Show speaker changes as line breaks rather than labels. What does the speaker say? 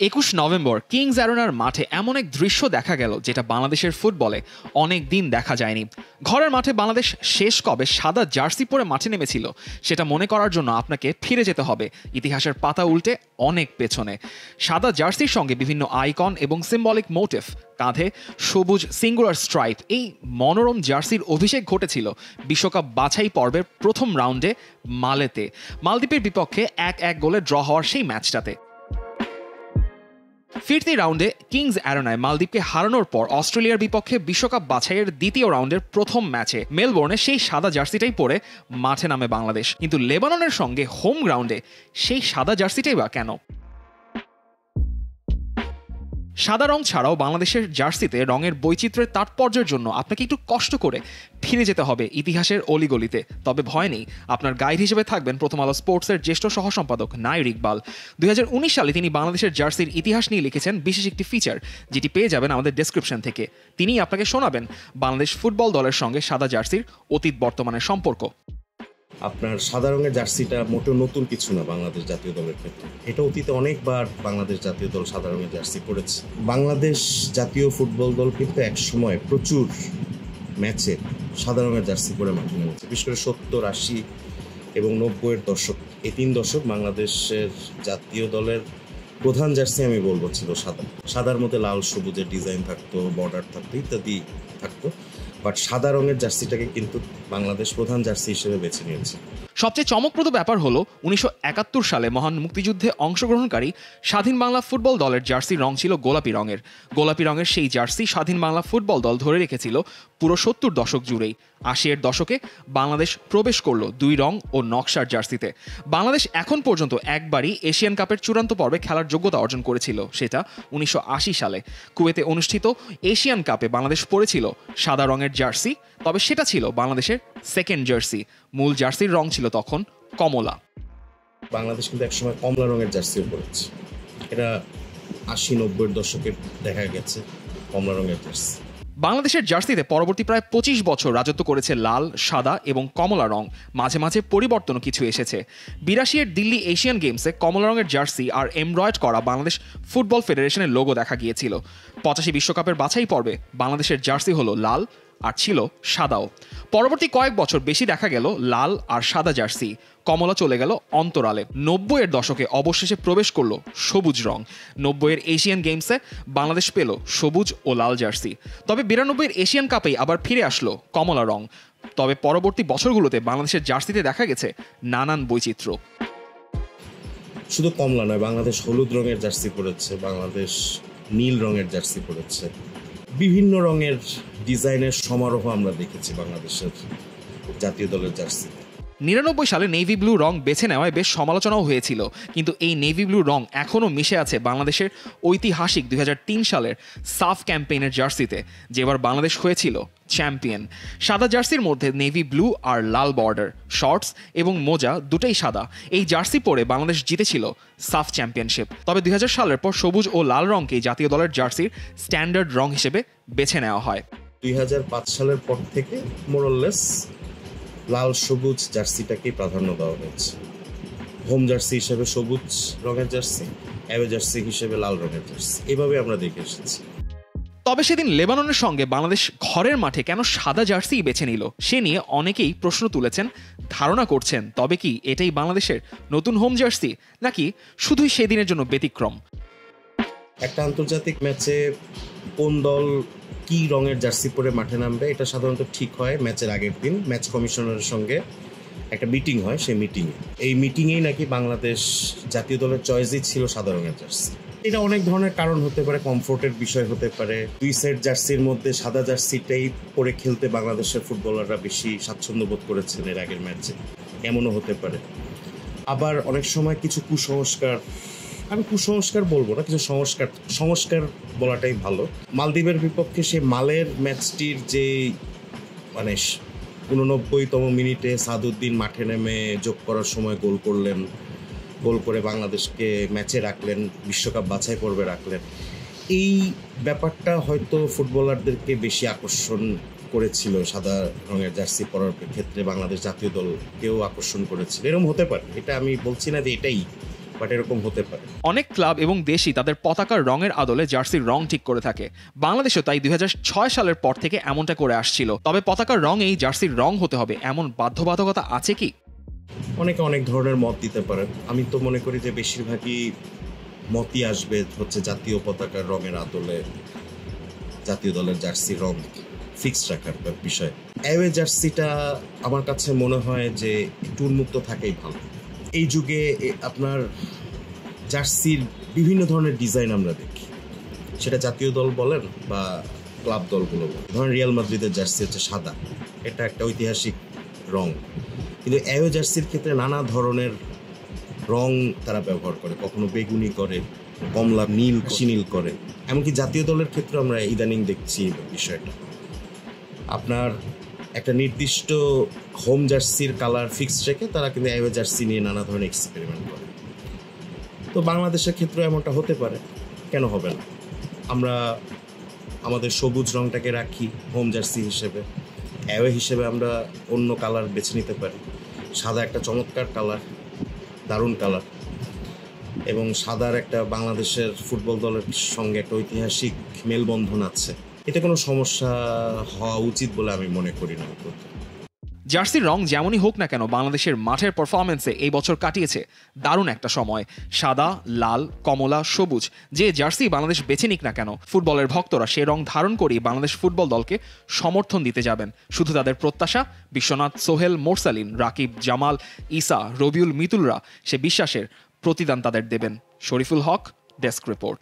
21 November Kings অ্যারেনার মাঠে এমন এক দৃশ্য দেখা গেল যেটা বাংলাদেশের ফুটবলে অনেক দিন দেখা যায়নি। ঘরের মাঠে বাংলাদেশ শেষ কবে সাদা জার্সি পরে মাঠে নেমেছিল সেটা মনে করার জন্য আপনাকে ফিরে যেতে হবে ইতিহাসের পাতা উল্টে অনেক পেছনে। সাদা জার্সির সঙ্গে বিভিন্ন আইকন এবং সিম্বলিক মোটিভ, কাঁধে সবুজ সিঙ্গুলার স্ট্রাইপ, এই মনোরম জার্সির অভিষেক ঘটেছিল বিশ্বকাপ বাছাই পর্বের প্রথম রাউন্ডে মালেতে, মালদ্বীপের বিপক্ষে 1-1 গোলে ড্র হওয়ার সেই ম্যাচটাতে। ফিরতি রাউন্ডে কিংস অ্যারেনায় মালদ্বীপকে হারানোর পর অস্ট্রেলিয়ার বিপক্ষে বিশ্বকাপ বাছাইয়ের দ্বিতীয় রাউন্ডের প্রথম ম্যাচে মেলবোর্নে সেই সাদা জার্সিটাই পরে মাঠে নামে বাংলাদেশ। কিন্তু লেবাননের সঙ্গে হোম গ্রাউন্ডে সেই সাদা জার্সিটাই বা কেন? সাদা রং ছাড়াও বাংলাদেশের জার্সিতে রঙের বৈচিত্র্যের তাৎপর্যের জন্য আপনাকে একটু কষ্ট করে ফিরে যেতে হবে ইতিহাসের অলিগলিতে। তবে ভয় নেই, আপনার গাইড হিসেবে থাকবেন প্রথম আলো স্পোর্টসের জ্যেষ্ঠ সহসম্পাদক নাইর ইকবাল। 2019 সালে তিনি বাংলাদেশের জার্সির ইতিহাস নিয়ে লিখেছেন বিশেষ একটি ফিচার, যেটি পেয়ে যাবেন আমাদের ডেসক্রিপশন থেকে। তিনি আপনাকে শোনাবেন বাংলাদেশ ফুটবল দলের সঙ্গে সাদা জার্সির অতীত বর্তমানের সম্পর্ক।
আপনার সাদা রঙের জার্সিটা মোটেও নতুন কিছু না বাংলাদেশ জাতীয় দলের ক্ষেত্রে। এটা অতীতে অনেকবার বাংলাদেশ জাতীয় দল সাদা রঙের জার্সি পরেছে। বাংলাদেশ জাতীয় ফুটবল দল কিন্তু একসময় প্রচুর ম্যাচে সাদা রঙের জার্সি পরে মাঠে নেমেছে, বিশেষ করে 70, 80 এবং 90-এর দশক। এই 3 দশক বাংলাদেশের জাতীয় দলের প্রধান জার্সি আমি বলবো ছিল সাদা। সাদার মধ্যে লাল সবুজের ডিজাইন থাকতো, বর্ডার থাকতো, ইত্যাদি থাকতো। বাট সাদা রঙের জার্সিটাকে কিন্তু বাংলাদেশ প্রধান জার্সি হিসেবে বেছে নিয়েছে।
সবচেয়ে চমকপ্রদ ব্যাপার হলো 1971 সালে মহান মুক্তিযুদ্ধে অংশগ্রহণকারী স্বাধীন বাংলা ফুটবল দলের জার্সির রং ছিল গোলাপি রঙের। গোলাপি রঙের সেই জার্সি স্বাধীন বাংলা ফুটবল দল ধরে রেখেছিল পুরো 70 দশক জুড়েই। 80-এর দশকে বাংলাদেশ প্রবেশ করলো 2 রং ও নকশার জার্সিতে। বাংলাদেশ এখন পর্যন্ত একবারই এশিয়ান কাপের চূড়ান্ত পর্বে খেলার যোগ্যতা অর্জন করেছিল, সেটা 1980 সালে কুয়েতে অনুষ্ঠিত এশিয়ান কাপে বাংলাদেশ পরেছিল সাদা রঙের জার্সি। তবে সেটা ছিল বাংলাদেশের সেকেন্ড জার্সি, মূল জার্সির রং ছিল তখন কমলা।
বাংলাদেশ কিন্তু একসময় কমলা রঙের জার্সিও পরেছে, এটা 80-90-এর দশকে দেখা গেছে কমলা রঙের জার্সি।
বাংলাদেশের জার্সিতে পরবর্তী প্রায় 25 বছর রাজত্ব করেছে লাল, সাদা এবং কমলা রং। মাঝে মাঝে পরিবর্তনও কিছু এসেছে। 82-এর দিল্লি এশিয়ান গেমসে কমলা রঙের জার্সি আর এমব্রয়েড করা বাংলাদেশ ফুটবল ফেডারেশনের লোগো দেখা গিয়েছিল। 85 বিশ্বকাপের বাছাই পর্বে বাংলাদেশের জার্সি হলো লাল আর ছিল সাদাও। পরবর্তী কয়েক বছর বেশি দেখা গেল লাল আর সাদা জার্সি, কমলা চলে গেল অন্তরালে। 90-এর দশকে অবশেষে প্রবেশ করলো সবুজ রং। 90-এর এশিয়ান গেমসে বাংলাদেশ পেল সবুজ ও লাল জার্সি। তবে 92-এর এশিয়ান কাপেই আবার ফিরে আসলো কমলা রং। তবে পরবর্তী বছরগুলোতে বাংলাদেশের জার্সিতে দেখা গেছে নানান বৈচিত্র্য।
শুধু কমলা নয়, বাংলাদেশ হলুদ রঙের জার্সি পরেছে, বাংলাদেশ নীল রঙের জার্সি পরেছে, বিভিন্ন রঙের ডিজাইনের সমারোহ আমরা দেখেছি বাংলাদেশের জাতীয় দলের জার্সি।
99 সালে নেভি ব্লু রং বেছে নেওয়ায় বেশ সমালোচনাও হয়েছিল, কিন্তু এই নেভি ব্লু রং এখনও মিশে আছে বাংলাদেশের ঐতিহাসিক 2003 সালের সাফ ক্যাম্পেইনের জার্সিতে, যেবার বাংলাদেশ হয়েছিল চ্যাম্পিয়ন। সাদা জার্সির মধ্যে নেভি ব্লু আর লাল বর্ডার, শর্টস এবং মোজা দুটোই সাদা। এই জার্সি পরে বাংলাদেশ জিতেছিল সাফ চ্যাম্পিয়নশিপ। তবে 2000 সালের পর সবুজ ও লাল রংকেই জাতীয় দলের জার্সির স্ট্যান্ডার্ড রং হিসেবে বেছে নেওয়া হয়।
2005 সালের পর থেকে মোরলেস লাল সবুজ জার্সিটাকেই প্রাধান্য দেওয়া হয়েছে। হোম জার্সি হিসেবে সবুজ রঙের জার্সি, অ্যাওয়ে জার্সি হিসেবে লাল রঙের জার্সি, এভাবে আমরা দেখে এসেছি।
তবে সেদিন লেবাননের সঙ্গে বাংলাদেশ ঘরের মাঠে কেন সাদা জার্সি বেছে নিল সে নিয়ে অনেকেই প্রশ্ন তুলেছেন, ধারণা করছেন তবে কি এটাই বাংলাদেশের নতুন হোম জার্সি, নাকি শুধুই সেদিনের জন্য ব্যতিক্রম।
একটা আন্তর্জাতিক ম্যাচে কোন দল কি রঙের জার্সি পরে মাঠে নামবে এটা সাধারণত ঠিক হয় ম্যাচের আগের দিন। ম্যাচ কমিশনারের সঙ্গে একটা মিটিং হয়, সেই মিটিংয়েই নাকি বাংলাদেশ জাতীয় দলের চয়েসই ছিল সাদা রঙের জার্সি। এটা অনেক ধরনের কারণ হতে পারে, কমফোর্টের বিষয় হতে পারে। 2 সেট জার্সির মধ্যে সাদা জার্সিটাই পরে খেলতে বাংলাদেশের ফুটবলাররা বেশি স্বাচ্ছন্দ্য বোধ করেছেন এর আগের ম্যাচে, এমনও হতে পারে। আবার অনেক সময় কিছু কুসংস্কার, আমি কুসংস্কার বলবো না, কিছু সংস্কার বলাটাই ভালো। মালদ্বীপের বিপক্ষে সে মালের ম্যাচটির যে 89তম মিনিটে সাদউদ্দিন মাঠে নেমে যোগ করার সময় গোল করলেন, গোল করে বাংলাদেশকে ম্যাচে রাখলেন, বিশ্বকাপ বাছাই পর্বে রাখলেন, এই ব্যাপারটা হয়তো ফুটবলারদেরকে বেশি আকর্ষণ করেছিল। সাদা রঙের জার্সি পরার ক্ষেত্রে বাংলাদেশ জাতীয় দলকেও আকর্ষণ করেছিল, এরকম হতে পারে। এটা আমি বলছি না যে এটাই বাট এরকম হতে পারে।
অনেক ক্লাব এবং দেশই তাদের পতাকার রঙের আদলে জার্সির রং ঠিক করে থাকে। বাংলাদেশও তাই 2006 সালের পর থেকে এমনটা করে আসছিল। তবে পতাকার রঙেই জার্সির রং হতে হবে এমন বাধ্যবাধকতা আছে কি?
অনেকে অনেক ধরনের মত দিতে পারেন। আমি তো মনে করি যে বেশিরভাগই মতই আসবে হচ্ছে জাতীয় পতাকার রঙের আদলে জাতীয় দলের জার্সির রং ফিক্সড রাখার বিষয়। অ্যাওয়ে জার্সিটা আমার কাছে মনে হয় যে একটু উন্মুক্ত থাকাই ভালো। এই যুগে আপনার জার্সির বিভিন্ন ধরনের ডিজাইন আমরা দেখি, সেটা জাতীয় দল বলেন বা ক্লাব দলগুলো বলেন। ধরেন রিয়াল মাদ্রিদের জার্সি হচ্ছে সাদা, এটা একটা ঐতিহাসিক রং, কিন্তু অ্যাওয়ে জার্সির ক্ষেত্রে নানা ধরনের রং তারা ব্যবহার করে, কখনো বেগুনি করে, কমলা, নীল, নীল করে। এমনকি জাতীয় দলের ক্ষেত্রে আমরা ইদানিং দেখছি বিষয়টা। আপনার একটা নির্দিষ্ট হোম জার্সির কালার ফিক্সড রেখে তারা কিন্তু অ্যাওয়ে জার্সি নিয়ে নানা ধরনের এক্সপেরিমেন্ট করে। তো বাংলাদেশের ক্ষেত্রে এমনটা হতে পারে, কেন হবে না? আমরা আমাদের সবুজ রংটাকে রাখি হোম জার্সি হিসেবে, অ্যাওয়ে হিসেবে আমরা অন্য কালার বেছে নিতে পারি। সাদা একটা চমৎকার কালার, দারুণ কালার, এবং সাদার একটা বাংলাদেশের ফুটবল দলের সঙ্গে একটা ঐতিহাসিক মেলবন্ধন আছে। এতে কোনো সমস্যা হওয়া উচিত বলে আমি মনে করি না।
জার্সির রং যেমনই হোক না কেন, বাংলাদেশের মাঠের পারফরমেন্সে এই বছর কাটিয়েছে দারুণ একটা সময়। সাদা, লাল, কমলা, সবুজ যে জার্সি বাংলাদেশ বেছে নিক না কেন, ফুটবলের ভক্তরা সে রং ধারণ করেই বাংলাদেশ ফুটবল দলকে সমর্থন দিতে যাবেন। শুধু তাদের প্রত্যাশা, বিশ্বনাথ, সোহেল, মোরসালিন, রাকিব, জামাল, ইসা, রবিউল, মিতুলরা সে বিশ্বাসের প্রতিদান তাদের দেবেন। শরীফুল হক, ডেস্ক রিপোর্ট।